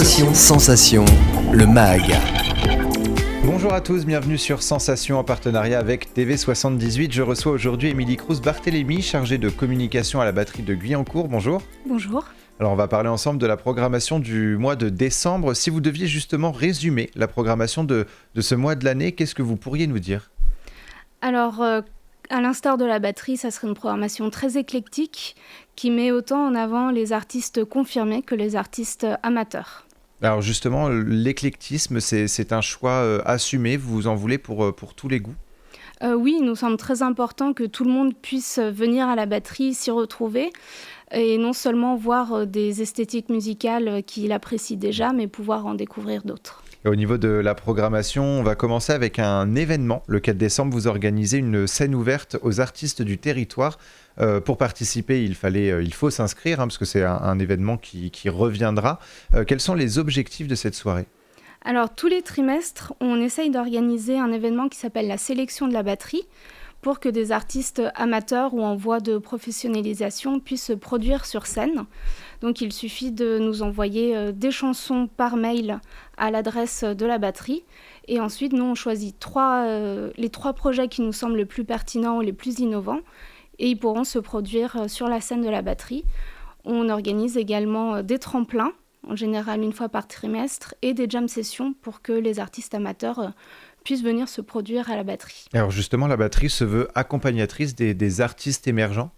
Sensation, le MAG. Bonjour à tous, bienvenue sur Sensation en partenariat avec TV78. Je reçois aujourd'hui Émilie Cruz-Barthélémy, chargée de communication à la batterie de Guyancourt. Bonjour. Bonjour. Alors on va parler ensemble de la programmation du mois de décembre. Si vous deviez justement résumer la programmation de ce mois de l'année, qu'est-ce que vous pourriez nous dire ? Alors, à l'instar de la batterie, ça serait une programmation très éclectique qui met autant en avant les artistes confirmés que les artistes amateurs. Alors justement, l'éclectisme, c'est un choix assumé, vous en voulez pour tous les goûts ? Oui, il nous semble très important que tout le monde puisse venir à la batterie, s'y retrouver, et non seulement voir des esthétiques musicales qu'il apprécie déjà, mais pouvoir en découvrir d'autres. Et au niveau de la programmation, on va commencer avec un événement. Le 4 décembre, vous organisez une scène ouverte aux artistes du territoire. Pour participer, il faut s'inscrire, parce que c'est un événement qui reviendra. Quels sont les objectifs de cette soirée ? Alors, tous les trimestres, on essaye d'organiser un événement qui s'appelle la sélection de la batterie, pour que des artistes amateurs ou en voie de professionnalisation puissent se produire sur scène. Donc il suffit de nous envoyer des chansons par mail à l'adresse de la batterie. Et ensuite, nous, on choisit les trois projets qui nous semblent les plus pertinents ou les plus innovants. Et ils pourront se produire sur la scène de la batterie. On organise également des tremplins, en général une fois par trimestre, et des jam sessions pour que les artistes amateurs puissent venir se produire à la batterie. Alors justement, la batterie se veut accompagnatrice des artistes émergents ?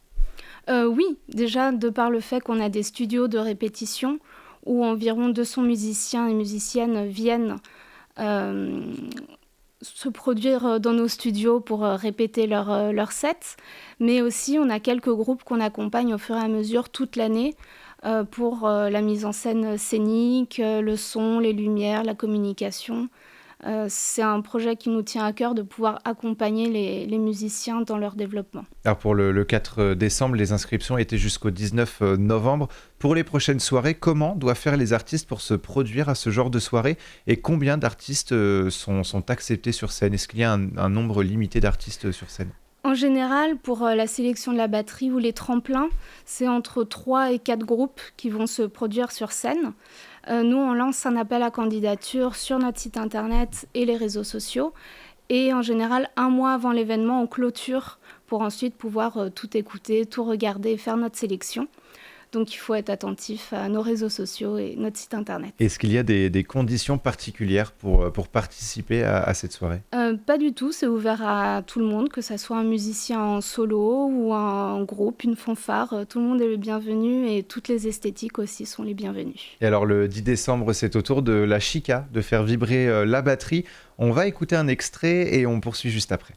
Oui, déjà de par le fait qu'on a des studios de répétition où environ 200 musiciens et musiciennes viennent se produire dans nos studios pour répéter leur set, mais aussi on a quelques groupes qu'on accompagne au fur et à mesure toute l'année pour la mise en scène scénique, le son, les lumières, la communication. C'est un projet qui nous tient à cœur de pouvoir accompagner les musiciens dans leur développement. Alors pour le 4 décembre, les inscriptions étaient jusqu'au 19 novembre. Pour les prochaines soirées, comment doivent faire les artistes pour se produire à ce genre de soirée ? Et combien d'artistes sont acceptés sur scène ? Est-ce qu'il y a un nombre limité d'artistes sur scène ? En général, pour la sélection de la batterie ou les tremplins, c'est entre 3 et 4 groupes qui vont se produire sur scène. Nous, on lance un appel à candidature sur notre site internet et les réseaux sociaux. Et en général, un mois avant l'événement, on clôture pour ensuite pouvoir tout écouter, tout regarder et faire notre sélection. Donc il faut être attentif à nos réseaux sociaux et notre site internet. Est-ce qu'il y a des conditions particulières pour participer à cette soirée ? Pas du tout, c'est ouvert à tout le monde, que ce soit un musicien en solo ou un groupe, une fanfare. Tout le monde est le bienvenu et toutes les esthétiques aussi sont les bienvenues. Et alors le 10 décembre, c'est au tour de la chica de faire vibrer la batterie. On va écouter un extrait et on poursuit juste après.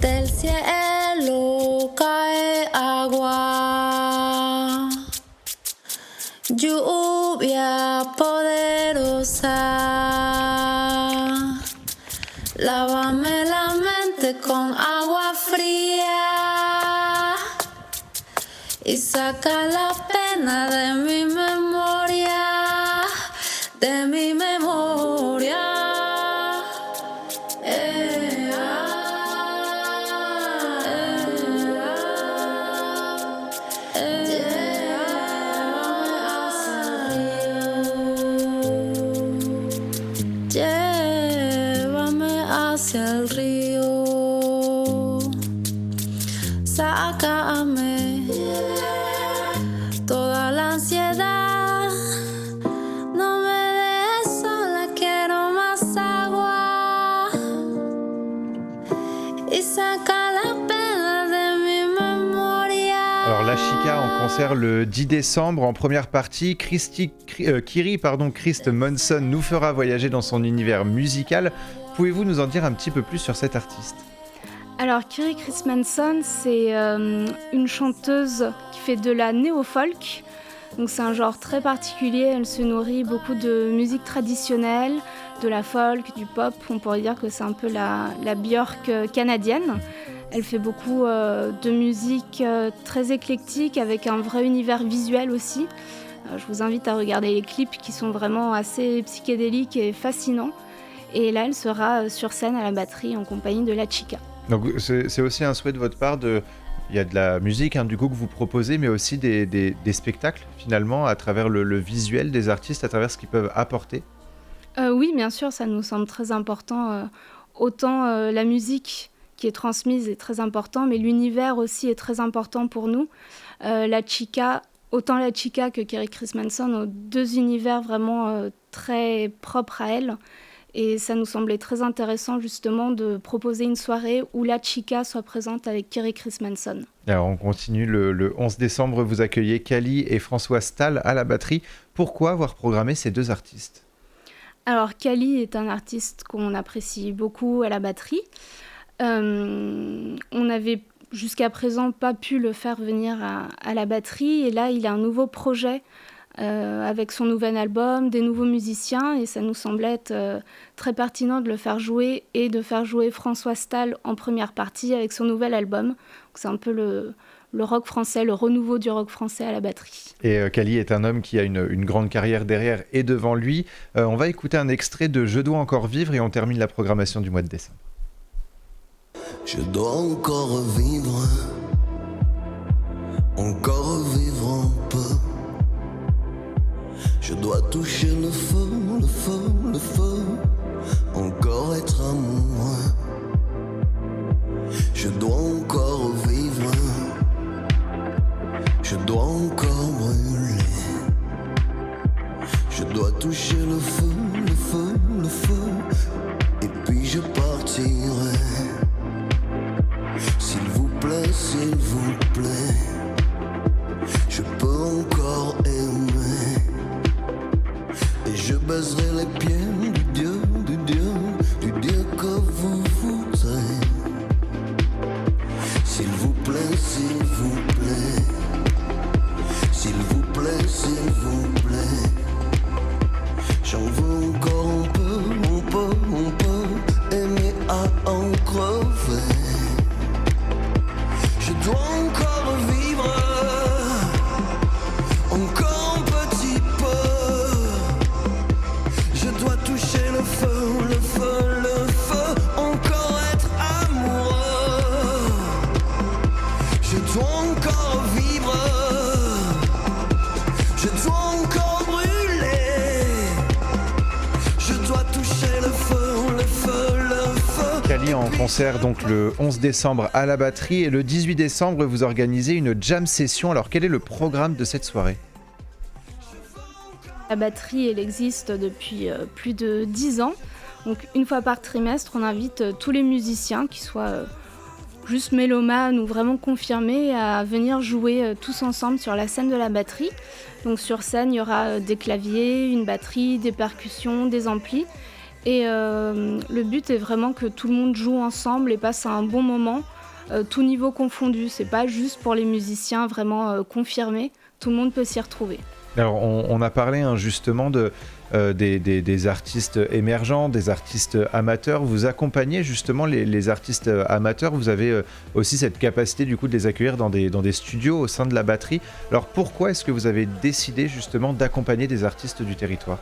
Del cielo cae agua, lluvia poderosa, lávame la mente con agua fría y saca la pena de mi memoria, de mi memoria. Hacia el río, sácame toda la ansiedad, no me dejes sola, quiero más agua y saca la pena de mi memoria. Alors la chica en concert le 10 décembre, en première partie, Christ Monson nous fera voyager dans son univers musical. Pouvez-vous nous en dire un petit peu plus sur cette artiste ? Alors Kiri Kristmanson, c'est une chanteuse qui fait de la néo-folk. Donc c'est un genre très particulier, elle se nourrit beaucoup de musique traditionnelle, de la folk, du pop. On pourrait dire que c'est un peu la Björk canadienne. Elle fait beaucoup de musique très éclectique avec un vrai univers visuel aussi. Je vous invite à regarder les clips qui sont vraiment assez psychédéliques et fascinants. Et là, elle sera sur scène à la batterie en compagnie de la Chica. Donc c'est aussi un souhait de votre part Il y a de la musique, hein, du coup, que vous proposez, mais aussi des spectacles, finalement, à travers le visuel des artistes, à travers ce qu'ils peuvent apporter. Oui, bien sûr, ça nous semble très important. Autant la musique qui est transmise est très important, mais l'univers aussi est très important pour nous. La chica, autant la chica que Kerry Chris Manson ont deux univers vraiment très propres à elle. Et ça nous semblait très intéressant justement de proposer une soirée où la chica soit présente avec Kerry Chris Manson. Alors, on continue. Le 11 décembre, vous accueillez Kali et François Stahl à la batterie. Pourquoi avoir programmé ces deux artistes ? Alors, Kali est un artiste qu'on apprécie beaucoup à la batterie. On n'avait jusqu'à présent pas pu le faire venir à la batterie. Et là, il a un nouveau projet avec son nouvel album, des nouveaux musiciens. Et ça nous semblait être très pertinent de le faire jouer et de faire jouer François Stahl en première partie avec son nouvel album. Donc, c'est un peu le rock français, le renouveau du rock français à la batterie. Et Kali est un homme qui a une grande carrière derrière et devant lui. On va écouter un extrait de Je dois encore vivre et on termine la programmation du mois de décembre. Je dois encore vivre un peu. Je dois toucher le feu, le feu, le feu, encore être amoureux. Je dois encore vivre, je dois encore brûler. Je dois toucher le feu, le feu, le feu, et puis je partirai. S'il vous plaît, je peux encore aimer. Et je baiserai les pieds du Dieu que vous voudrez. S'il vous plaît, s'il vous plaît, s'il vous plaît, s'il vous plaît. J'en veux encore on peut aimer à en crever. Je dois encore vivre, encore un petit peu. Je dois toucher le feu, le feu, le feu, encore être amoureux. Je dois encore vivre, je dois encore brûler. Je dois toucher le feu, le feu, le feu. Kali en concert donc le 11 décembre à la batterie et le 18 décembre vous organisez une jam session. Alors quel est le programme de cette soirée ? La batterie, elle existe depuis plus de 10 ans. Donc une fois par trimestre, on invite tous les musiciens, qui soient juste mélomanes ou vraiment confirmés, à venir jouer tous ensemble sur la scène de la batterie. Donc sur scène, il y aura des claviers, une batterie, des percussions, des amplis. Et le but est vraiment que tout le monde joue ensemble et passe un bon moment, tout niveau confondu. C'est pas juste pour les musiciens vraiment confirmés, tout le monde peut s'y retrouver. Alors on a parlé justement des artistes émergents, des artistes amateurs. Vous accompagnez justement les artistes amateurs. Vous avez aussi cette capacité du coup de les accueillir dans des studios au sein de la batterie. Alors pourquoi est-ce que vous avez décidé justement d'accompagner des artistes du territoire ?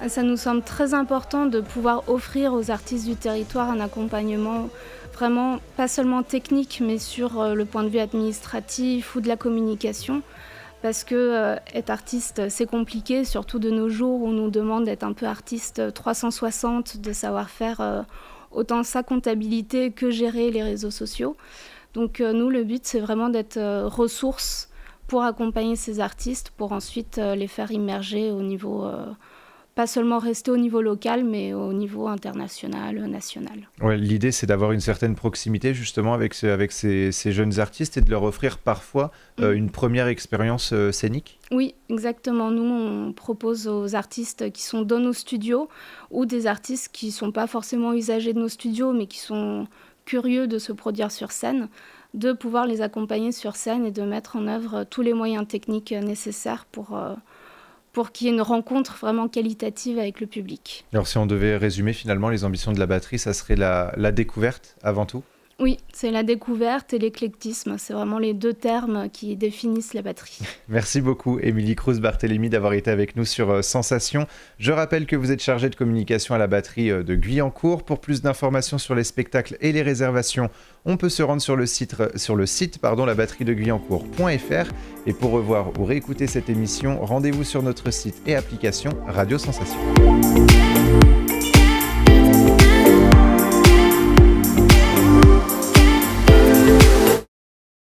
Ça nous semble très important de pouvoir offrir aux artistes du territoire un accompagnement vraiment pas seulement technique, mais sur le point de vue administratif ou de la communication. Parce que être artiste, c'est compliqué, surtout de nos jours où on nous demande d'être un peu artiste 360, de savoir faire autant sa comptabilité que gérer les réseaux sociaux. Donc nous, le but, c'est vraiment d'être ressource pour accompagner ces artistes, pour ensuite les faire immerger au niveau... pas seulement rester au niveau local, mais au niveau international, national. Ouais, l'idée, c'est d'avoir une certaine proximité justement avec ces jeunes artistes et de leur offrir parfois une première expérience scénique. Oui, exactement. Nous, on propose aux artistes qui sont dans nos studios ou des artistes qui ne sont pas forcément usagers de nos studios, mais qui sont curieux de se produire sur scène, de pouvoir les accompagner sur scène et de mettre en œuvre tous les moyens techniques nécessaires pour qu'il y ait une rencontre vraiment qualitative avec le public. Alors si on devait résumer finalement les ambitions de la batterie, ça serait la découverte avant tout ? Oui, c'est la découverte et l'éclectisme. C'est vraiment les deux termes qui définissent la batterie. Merci beaucoup, Émilie Cruz-Barthélémy, d'avoir été avec nous sur Sensation. Je rappelle que vous êtes chargée de communication à la batterie de Guyancourt. Pour plus d'informations sur les spectacles et les réservations, on peut se rendre sur le site labatteriedeguyancourt.fr. Et pour revoir ou réécouter cette émission, rendez-vous sur notre site et application Radio Sensation.